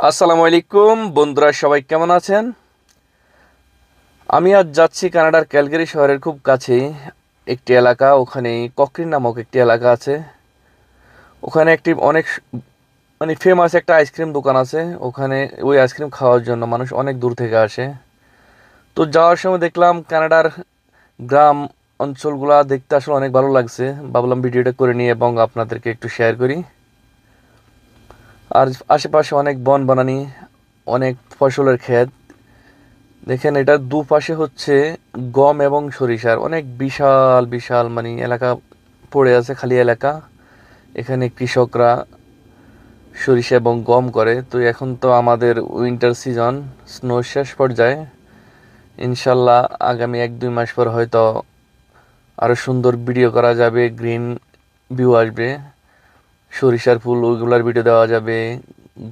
আসসালামু আলাইকুম বন্ধুরা, সবাই কেমন আছেন? আমি আজ যাচ্ছি কানাডার ক্যালগারি শহরের খুব কাছেই একটি এলাকা। ওখানে ককরিন নামক একটি এলাকা আছে। ওখানে একটি অনেক মানে ফেমাস একটা আইসক্রিম দোকান আছে। ওখানে ওই আইসক্রিম খাওয়ার জন্য মানুষ অনেক দূর থেকে আসে। তো যাওয়ার সময় দেখলাম কানাডার গ্রাম অঞ্চলগুলা দেখতে আসলে অনেক ভালো লাগছে। ভাবলাম ভিডিওটা করে নিয়ে এবং আপনাদেরকে একটু শেয়ার করি। আর আশেপাশে অনেক বন বনানি, অনেক ফসলের ক্ষেত। দেখেন, এটার দুপাশে হচ্ছে গম এবং সরিষার অনেক বিশাল বিশাল মানে এলাকা পড়ে আছে, খালি এলাকা। এখানে কৃষকরা সরিষা এবং গম করে। তো এখন তো আমাদের উইন্টার সিজন, স্নো শেষ পর্যায়ে। ইনশাল্লাহ আগামী 1-2 মাস পর হয়তো আরো সুন্দর ভিডিও করা যাবে, গ্রিন ভিউ আসবে, সরিষার ফুল ওইগুলার ভিডিও দেওয়া যাবে,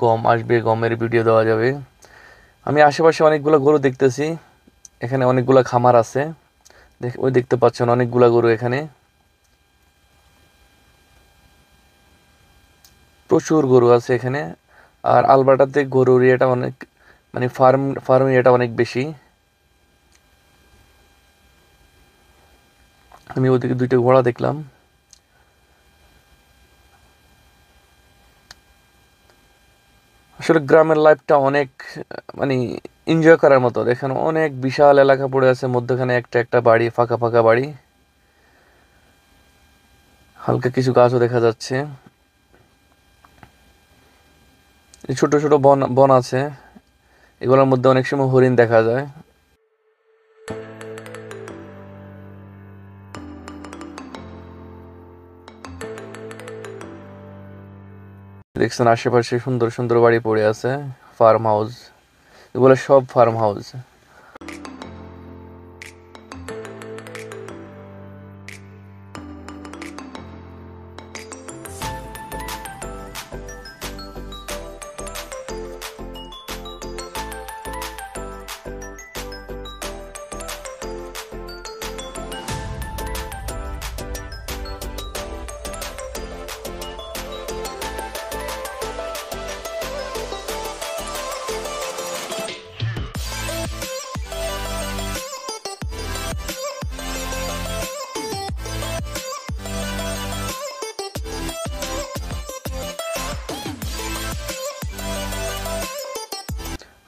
গম আসবে, গমের ভিডিও দেওয়া যাবে। আমি আশেপাশে অনেকগুলো গরু দেখতেছি। এখানে অনেকগুলা খামার আছে। ওই দেখতে পাচ্ছেন অনেকগুলা গরু এখানে, প্রচুর গরু আছে এখানে। আর আলবার্টাতে গরুর ইয়েটা অনেক, মানে ফার্ম ইয়েটা অনেক বেশি। আমি ওদিকে দুইটা ঘোড়া দেখলাম। আসলে গ্রামের লাইফটা অনেক মানে এনজয় করার মতো। দেখেন অনেক বিশাল এলাকা পড়ে আছে, মধ্যখানে একটা একটা বাড়ি, ফাঁকা ফাঁকা বাড়ি, হালকা কিছু গাছও দেখা যাচ্ছে। এই ছোট ছোট বন বন আছে, এগুলোর মধ্যে অনেক সময় হরিণ দেখা যায়। দেখছেন আশেপাশে সুন্দর সুন্দর বাড়ি পড়ে আছে, ফার্ম হাউস। এগুলো সব ফার্ম হাউস।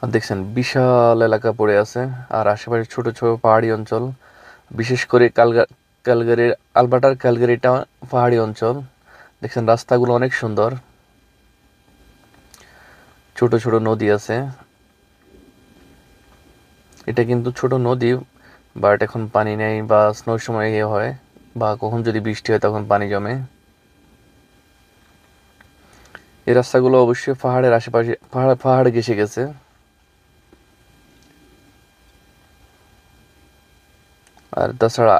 আর দেখছেন বিশাল এলাকা পড়ে আছে। আর আশেপাশে ছোট ছোট পাহাড়ি অঞ্চল, বিশেষ করে ক্যালগারির, আলবার্টার ক্যালগারিটা পাহাড়ি অঞ্চল। দেখছেন রাস্তাগুলো অনেক সুন্দর, ছোট ছোট নদী আছে। এটা কিন্তু ছোট নদী, বাট এখন পানি নেই, বা স্নোর সময় ইয়ে হয়, বা কখন যদি বৃষ্টি হয় তখন পানি জমে। এই রাস্তাগুলো অবশ্যই পাহাড়ের আশেপাশে, পাহাড় ঘেঁষে গেছে। আর তাছাড়া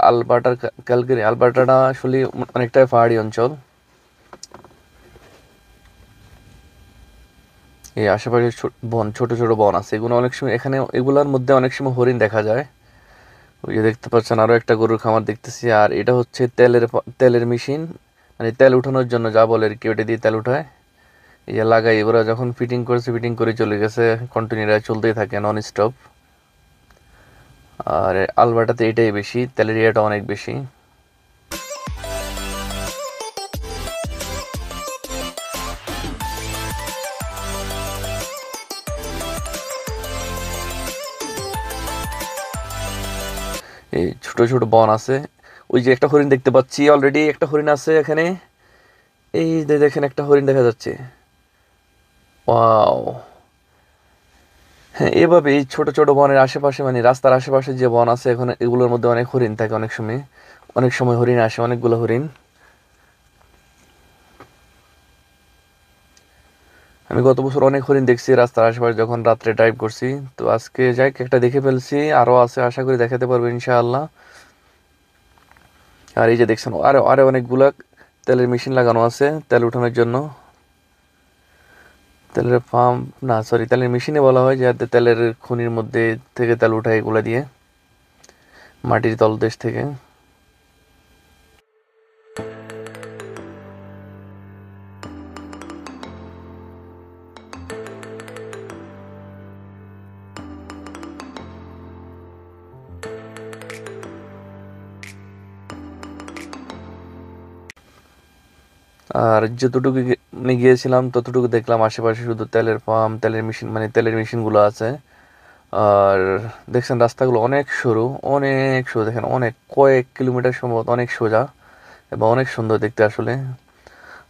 ক্যালগারি, আলবার্টাটা আসলে অনেকটাই পাহাড়ি অঞ্চল। এই আশেপাশে ছোট ছোট বন আছে, এগুলো অনেক সময় এখানে, এগুলোর মধ্যে অনেক সময় হরিণ দেখা যায়। ওই যে দেখতে পাচ্ছেন আরো একটা গরুর খামার দেখতেছি। আর এটা হচ্ছে তেলের মেশিন, মানে তেল উঠানোর জন্য যা বলে আর কি, ওটা দিয়ে তেল উঠায়। এই যে লাগাই, ওরা যখন ফিটিং করেছে, ফিটিং করে চলে গেছে, কন্টিনিউ চলতেই থাকে নন স্টপ। আর আলবার্টাতে এটাই বেশি, তেলের ইয়েটা অনেক বেশি। এই ছোট ছোট বন আছে। ওই যে একটা হরিণ দেখতে পাচ্ছি, অলরেডি একটা হরিণ আছে এখানে। এই যে দেখেন একটা হরিণ দেখা যাচ্ছে। ওয়াও! হ্যাঁ, এভাবে এই ছোট ছোট বনের আশেপাশে, মানে রাস্তার আশেপাশে যে বন আছে, এখন এগুলোর মধ্যে অনেক হরিণ থাকে। অনেক সময় হরিণ আসে, অনেকগুলো হরিণ। আমি গত বছর অনেক হরিণ দেখছি রাস্তার আশেপাশে যখন রাত্রে ড্রাইভ করছি। তো আজকে যাই একটা দেখে ফেলছি, আরো আছে, আশা করি দেখাতে পারবো ইনশাআল্লাহ। আর এই যে দেখছেন আরো আরো অনেকগুলা তেলের মেশিন লাগানো আছে তেল উঠানোর জন্য। তেলের পাম্প না, সরি, তেলের মেশিনে বলা হয়, যাতে তেলের খনির মধ্যে থেকে তেল উঠায় এগুলা দিয়ে, মাটির তলদেশ থেকে। আর যতটুকু গিয়েছিলাম ততটুকু দেখলাম আশেপাশে শুধু তেলের পাম্প, তেলের মেশিন, মানে তেলের মেশিনগুলো আছে। আর দেখছেন রাস্তাগুলো অনেক সরু, দেখেন অনেক কয়েক কিলোমিটার সম্ভবত, অনেক সোজা এবং অনেক সুন্দর দেখতে আসলে।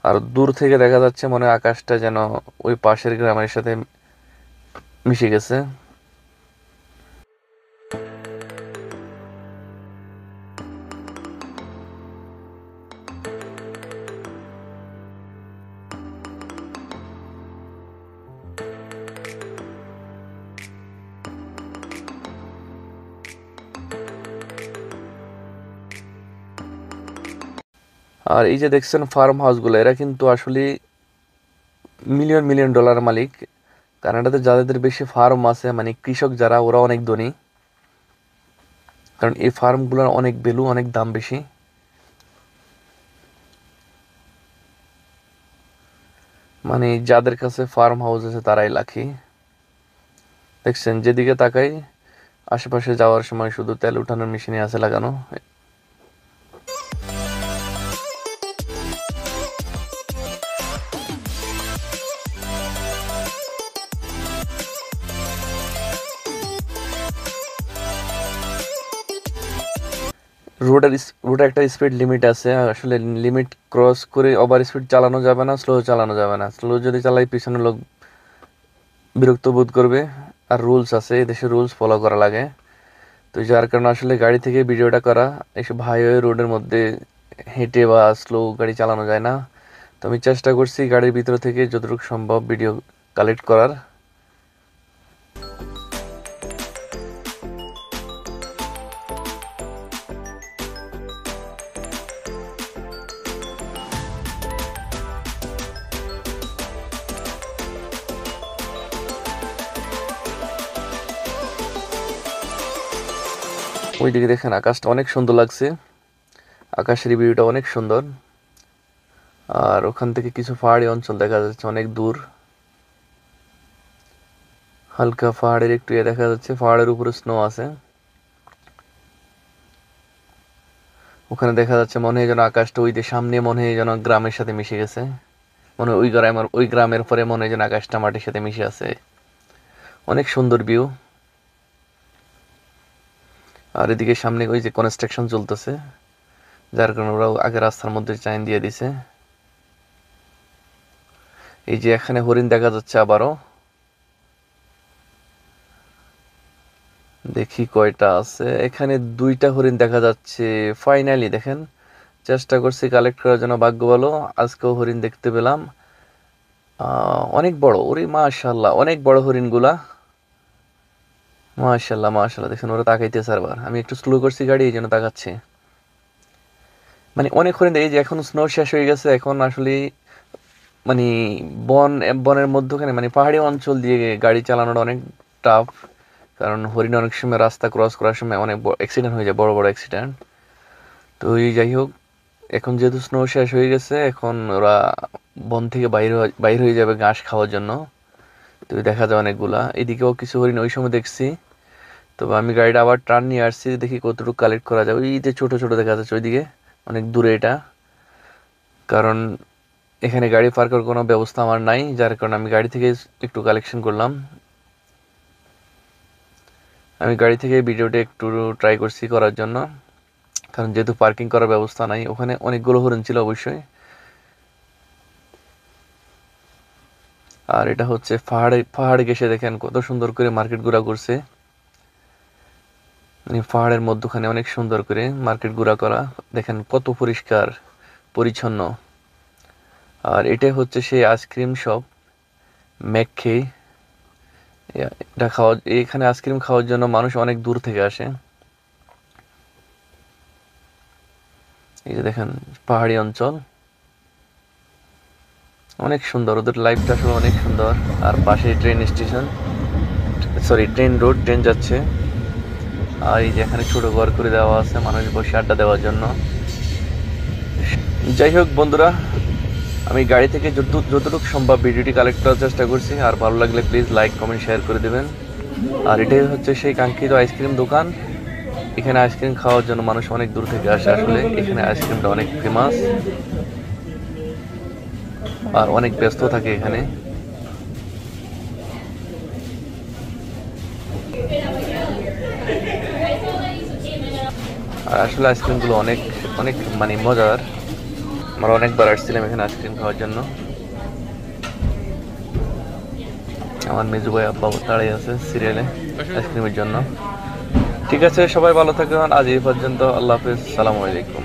আর দূর থেকে দেখা যাচ্ছে মনে হয় আকাশটা যেন ওই পাশের গ্রামের সাথে মিশে গেছে। আর এই যে দেখছেন ফার্ম হাউসগুলো, এরা কিন্তু আসলে মিলিয়ন মিলিয়ন ডলার মালিক। কানাডাতে যাদের বেশি ফার্ম আছে, মানে কৃষক যারা, ওরা অনেক ধনী, কারণ এই ফার্মগুলোর অনেক ভ্যালু, অনেক দাম বেশি। মানে যাদের কাছে ফার্ম হাউস আছে তারাই লাকি। দেখছেন যেদিকে তাকাই আশেপাশে যাওয়ার সময় শুধু তেল উঠানোর মেশিনই আছে লাগানো। রোডে একটা স্পিড লিমিট আছে, আসলে লিমিট ক্রস করে ওভার স্পিড চালানো যাবে না, স্লো চালানো যাবে না। স্লো যদি চালাই পিছনে লোক বিরক্ত বোধ করবে। আর রুলস আছে, এদেশে রুলস ফলো করা লাগে। তো যার কারণে আসলে গাড়ি থেকে ভিডিওটা করা, এইসব হাইওয়ে রোডের মধ্যে হেঁটে বা স্লো গাড়ি চালানো যায় না। তো আমি চেষ্টা করছি গাড়ির ভিতর থেকে যতটুকু সম্ভব ভিডিও কালেক্ট করার। ওইদিকে দেখেন আকাশটা অনেক সুন্দর লাগছে, আকাশের ভিউটা অনেক সুন্দর। আর ওখান থেকে কিছু পাহাড়ি অঞ্চল দেখা যাচ্ছে অনেক দূর, হালকা পাহাড়ের একটু দেখা যাচ্ছে, পাহাড়ের উপরে স্নো আছে। ওখানে দেখা যাচ্ছে মনে হয় যেন আকাশটা ওই যে সামনে মনে হয় যেন গ্রামের সাথে মিশে গেছে, মনে হয় ওই গ্রামের পরে মনে হয় যেন আকাশটা মাটির সাথে মিশে আছে। অনেক সুন্দর ভিউ। আর এদিকে সামনে ওই যে কনস্ট্রাকশন চলতেছে, যার কারণে ওরা আগে রাস্তার মধ্যে চাইন দিয়ে দিছে। এই যে এখানে হরিণ দেখা যাচ্ছে আবারও, দেখি কয়টা আছে এখানে। দুইটা হরিণ দেখা যাচ্ছে ফাইনালি। দেখেন চেষ্টা করছি কালেক্ট করার জন্য, ভাগ্য ভালো আজকেও হরিণ দেখতে পেলাম। অনেক বড়, ওরে মাশাল্লাহ অনেক বড় হরিণগুলা। মাশাল্লাহ মাশাল্লাহ, দেখেন ওরা তাকাইতেছে। আবার আমি একটু স্লো করছি গাড়ি, এই জন্য তাকাচ্ছে। মানে অনেক হরিণ। এই যে এখন স্নো শেষ হয়ে গেছে, এখন আসলে মানে বনের মধ্যখানে, মানে পাহাড়ি অঞ্চল দিয়ে গাড়ি চালানোটা অনেক টাফ। কারণ হরিণ অনেক সময় রাস্তা ক্রস করার সময় অনেক অ্যাক্সিডেন্ট হয়ে যায়, বড় বড় অ্যাক্সিডেন্ট। তো এই যাই হোক, এখন যেহেতু স্নো শেষ হয়ে গেছে, এখন ওরা বন থেকে বাইর হয়ে যাবে ঘাস খাওয়ার জন্য। তো দেখা যায় অনেকগুলা। এদিকেও কিছু হরিণ ওই সময় দেখছি। তবে আমি গাড়িটা আবার টার্ন নিয়ে আসছি, দেখি কতটুকু কালেক্ট করা যায়। ওই যে ছোট ছোট দেখা যাচ্ছে ওইদিকে, অনেক দূরে এটা। কারণ এখানে গাড়ি পার্ক করার কোনো ব্যবস্থা আমার নাই, যার কারণে আমি গাড়ি থেকে একটু কালেকশন করলাম। আমি গাড়ি থেকে ভিডিওটা একটু ট্রাই করছি করার জন্য, কারণ যেহেতু পার্কিং করার ব্যবস্থা নাই। ওখানে অনেকগুলো হরিণ ছিল অবশ্যই। আর এটা হচ্ছে পাহাড়ে ঘেঁষে দেখেন কত সুন্দর করে মার্কেট ঘোরা করছে। মানে পাহাড়ের মধ্যখানে অনেক সুন্দর করে মার্কেট ঘোরা করা, দেখেন কত পরিষ্কার পরিচ্ছন্ন। আর এটা হচ্ছে সেই আইসক্রিম শপ ম্যাকখে। এখানে আইসক্রিম খাওয়ার জন্য মানুষ অনেক দূর থেকে আসে। এই যে দেখেন পাহাড়ি অঞ্চল অনেক সুন্দর, ওদের লাইফটা আসলে অনেক সুন্দর। আর পাশে train station, sorry train road, train যাচ্ছে। আর এই যে এখানে ছোট ঘর করে দেওয়া আছে মানুষ বসে আড্ডা দেওয়ার জন্য। যাই হোক বন্ধুরা, আমি গাড়ি থেকে যতটুকু সম্ভব ভিডিওটি কালেক্ট করার চেষ্টা করছি। আর ভালো লাগলে প্লিজ লাইক কমেন্ট শেয়ার করে দেবেন। আর এটাই হচ্ছে সেই কাঙ্ক্ষিত আইসক্রিম দোকান। এখানে আইসক্রিম খাওয়ার জন্য মানুষ অনেক দূর থেকে আসে, আসলে এখানে আইসক্রিমটা অনেক ফেমাস। আর অনেক ব্যস্ত থাকে এখানে। আর আসলে আইসক্রিমগুলো অনেক অনেক মানে মজার। আমরা অনেকবার আসছিলাম এখানে আইসক্রিম খাওয়ার জন্য। আমার মেজু ভাই আব্বা দাঁড়িয়ে আছে সিরিয়ালে আইসক্রিমের জন্য। ঠিক আছে, সবাই ভালো থাকবেন। আজ এই পর্যন্ত। আল্লাহ হাফিজ, সালামু আলাইকুম।